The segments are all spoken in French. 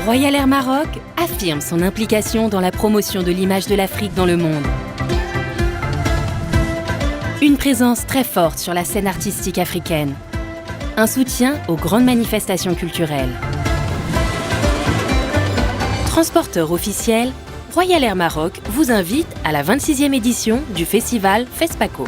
Royal Air Maroc affirme son implication dans la promotion de l'image de l'Afrique dans le monde. Une présence très forte sur la scène artistique africaine. Un soutien aux grandes manifestations culturelles. Transporteur officiel, Royal Air Maroc vous invite à la 26e édition du festival FESPACO.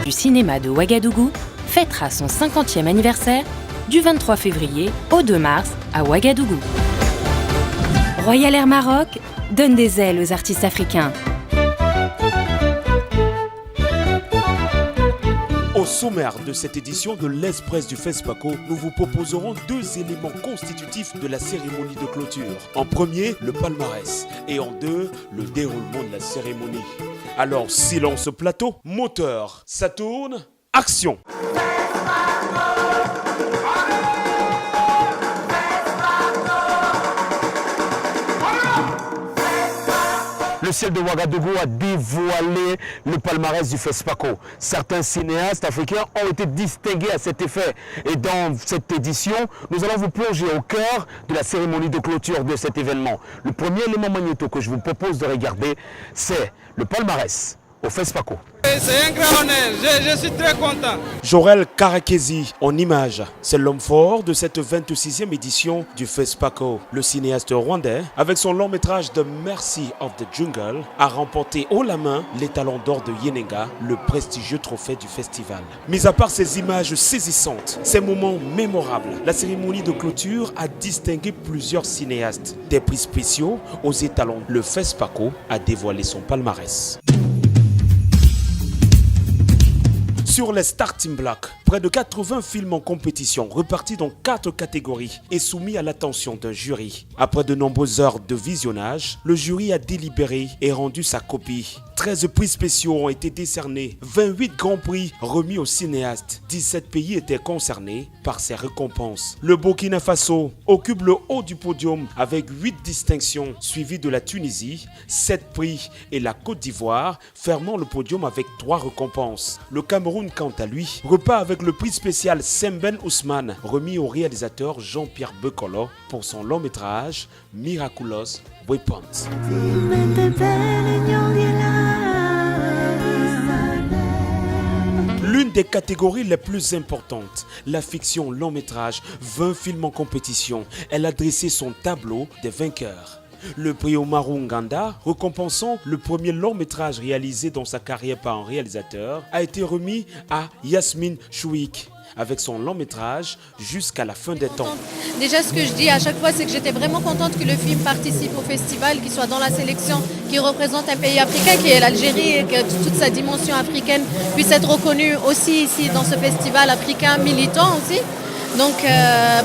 Du cinéma de Ouagadougou fêtera son 50e anniversaire du 23 février au 2 mars à Ouagadougou. Royal Air Maroc donne des ailes aux artistes africains. Au sommaire de cette édition de l'Express du FESPACO, nous vous proposerons deux éléments constitutifs de la cérémonie de clôture. En premier, le palmarès et en deux, le déroulement de la cérémonie. Alors, silence plateau, moteur, ça tourne, action! Le ciel de Ouagadougou a dévoilé le palmarès du FESPACO. Certains cinéastes africains ont été distingués à cet effet. Et dans cette édition, nous allons vous plonger au cœur de la cérémonie de clôture de cet événement. Le premier élément magnéto que je vous propose de regarder, c'est le palmarès au FESPACO. C'est un grand honneur, je suis très content. Jorel Karakezi, en image, c'est l'homme fort de cette 26e édition du FESPACO. Le cinéaste rwandais, avec son long métrage The Mercy of the Jungle, a remporté haut la main les Talons d'Or de Yenenga, le prestigieux trophée du festival. Mis à part ces images saisissantes, ces moments mémorables, la cérémonie de clôture a distingué plusieurs cinéastes. Des prix spéciaux aux étalons. Le FESPACO a dévoilé son palmarès. Sur les starting blocks, près de 80 films en compétition repartis dans 4 catégories et soumis à l'attention d'un jury. Après de nombreuses heures de visionnage, le jury a délibéré et rendu sa copie. 13 prix spéciaux ont été décernés, 28 grands prix remis aux cinéastes. 17 pays étaient concernés par ces récompenses. Le Burkina Faso occupe le haut du podium avec 8 distinctions, suivi de la Tunisie, 7 prix et la Côte d'Ivoire, fermant le podium avec 3 récompenses. Le Cameroun, quant à lui, repart avec le prix spécial Semben Ousmane, remis au réalisateur Jean-Pierre Bekolo pour son long métrage Miraculous Weapons. L'une des catégories les plus importantes, la fiction long métrage, 20 films en compétition. Elle a dressé son tableau des vainqueurs. Le prix Omarou Nganda, récompensant le premier long métrage réalisé dans sa carrière par un réalisateur, a été remis à Yasmine Chouik avec son long métrage Jusqu'à la fin des temps. Déjà, ce que je dis à chaque fois, c'est que j'étais vraiment contente que le film participe au festival, qu'il soit dans la sélection, qui représente un pays africain qui est l'Algérie et que toute sa dimension africaine puisse être reconnue aussi ici dans ce festival africain militant aussi. Donc,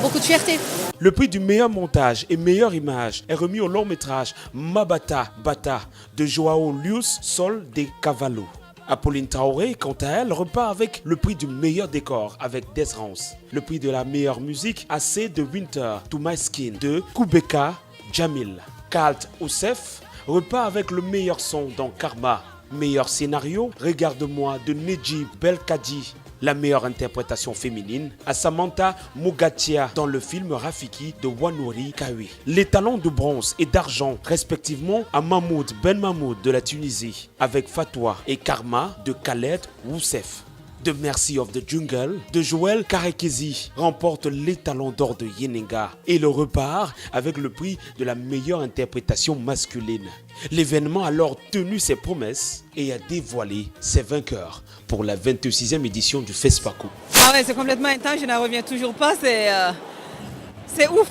beaucoup de fierté. Le prix du meilleur montage et meilleure image est remis au long métrage Mabata Bata de Joao Luis Sol de Cavallo. Apolline Traoré, quant à elle, repart avec le prix du meilleur décor avec Desrance. Le prix de la meilleure musique AC de Winter to My Skin de Kubeka Jamil. Kalt Oussef repart avec le meilleur son dans Karma. Meilleur scénario, Regarde-moi de Neji Belkadi. La meilleure interprétation féminine à Samantha Mugatia dans le film Rafiki de Wanouri Kawi. Les talons de bronze et d'argent respectivement à Mahmoud Ben Mahmoud de la Tunisie avec Fatwa et Karma de Khaled Oussef. The Mercy of the Jungle de Joël Karekezi remporte les talons d'or de Yenenga et le repart avec le prix de la meilleure interprétation masculine. L'événement a alors tenu ses promesses et a dévoilé ses vainqueurs pour la 26e édition du FESPACO. Ah ouais, c'est complètement intense, je n'en reviens toujours pas, c'est ouf,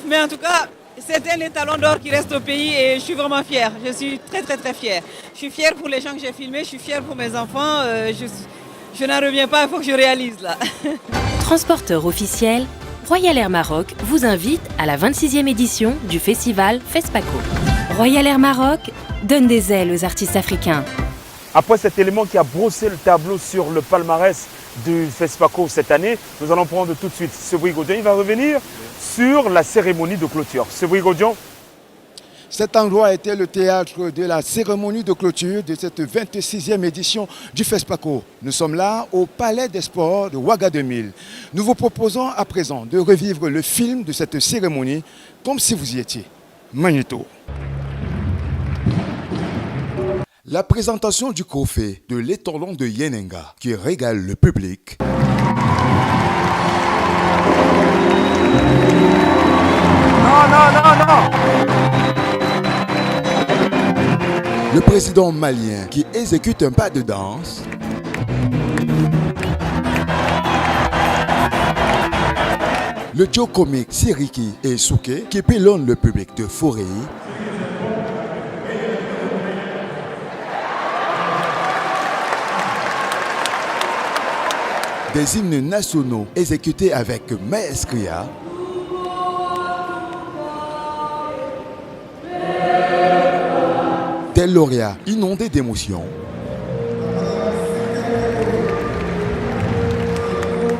mais en tout cas, c'est un des talons d'or qui reste au pays et je suis vraiment fière, je suis très très très fière. Je suis fière pour les gens que j'ai filmés, je suis fière pour mes enfants, je n'en reviens pas, il faut que je réalise là. Transporteur officiel, Royal Air Maroc vous invite à la 26e édition du festival FESPACO. Royal Air Maroc donne des ailes aux artistes africains. Après cet élément qui a brossé le tableau sur le palmarès du FESPACO cette année, nous allons prendre tout de suite Sebri Godian. Il va revenir sur la cérémonie de clôture. Sebri Godian. Cet endroit était le théâtre de la cérémonie de clôture de cette 26e édition du FESPACO. Nous sommes là au Palais des Sports de Ouaga 2000. Nous vous proposons à présent de revivre le film de cette cérémonie comme si vous y étiez. Magnéto. La présentation du trophée de l'étalon de Yenenga qui régale le public. Non. Le président malien qui exécute un pas de danse. Le duo comique Siriki et Souké qui pilonnent le public de Forêt. Des hymnes nationaux exécutés avec maestria. Des lauréats inondés d'émotions.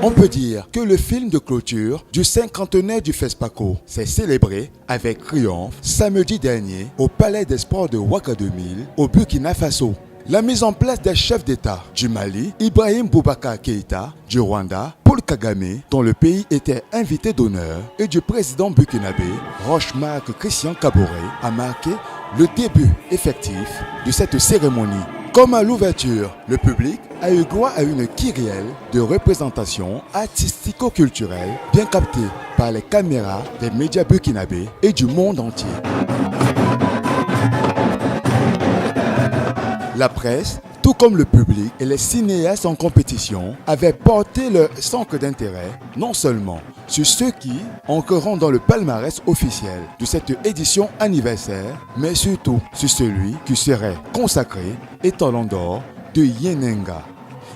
On peut dire que le film de clôture du cinquantenaire du FESPACO s'est célébré avec triomphe samedi dernier au Palais des Sports de Ouaga 2000 au Burkina Faso. La mise en place des chefs d'État du Mali, Ibrahim Boubacar Keïta, du Rwanda, Paul Kagame, dont le pays était invité d'honneur, et du président burkinabé, Roch-Marc Christian Kaboré, a marqué le début effectif de cette cérémonie. Comme à l'ouverture, le public a eu droit à une kyrielle de représentation artistico-culturelle bien captée par les caméras des médias burkinabés et du monde entier. La presse, tout comme le public et les cinéastes en compétition, avaient porté leur centre d'intérêt non seulement sur ceux qui entreront dans le palmarès officiel de cette édition anniversaire, mais surtout sur celui qui serait consacré étalon d'or de Yenenga.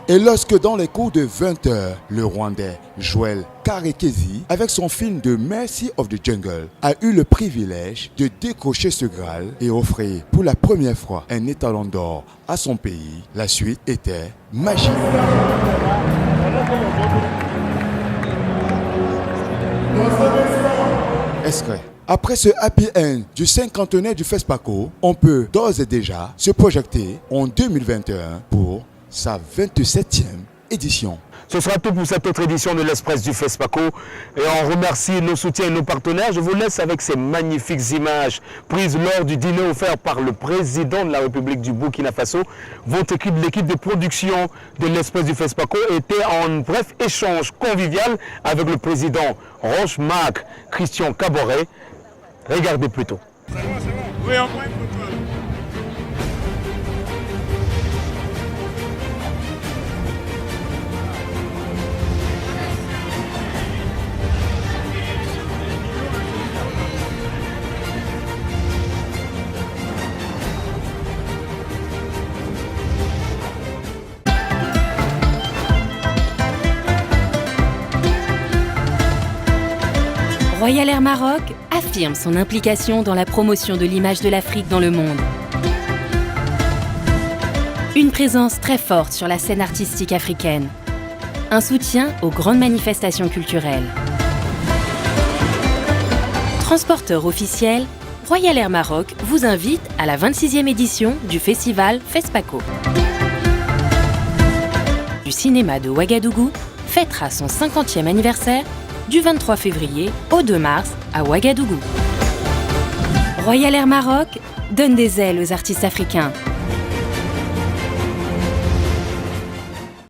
Et lorsque dans les coups de 20 heures, le Rwandais Joël Karekezi, avec son film de Mercy of the Jungle, a eu le privilège de décrocher ce Graal et offrir pour la première fois un étalon d'or à son pays, la suite était magique. Après ce happy end du cinquantenaire du FESPACO, on peut d'ores et déjà se projeter en 2021 pour sa 27e édition. Ce sera tout pour cette autre édition de l'Express du FESPACO. Et on remercie nos soutiens et nos partenaires. Je vous laisse avec ces magnifiques images prises lors du dîner offert par le président de la République du Burkina Faso. L'équipe de production de l'Express du FESPACO était en bref échange convivial avec le président Roch-Marc Christian Kaboré. Regardez plutôt. C'est bon. Oui, on prend une photo. Royal Air Maroc affirme son implication dans la promotion de l'image de l'Afrique dans le monde. Une présence très forte sur la scène artistique africaine. Un soutien aux grandes manifestations culturelles. Transporteur officiel, Royal Air Maroc vous invite à la 26e édition du festival FESPACO. Du cinéma de Ouagadougou fêtera son 50e anniversaire du 23 février au 2 mars à Ouagadougou. Royal Air Maroc donne des ailes aux artistes africains.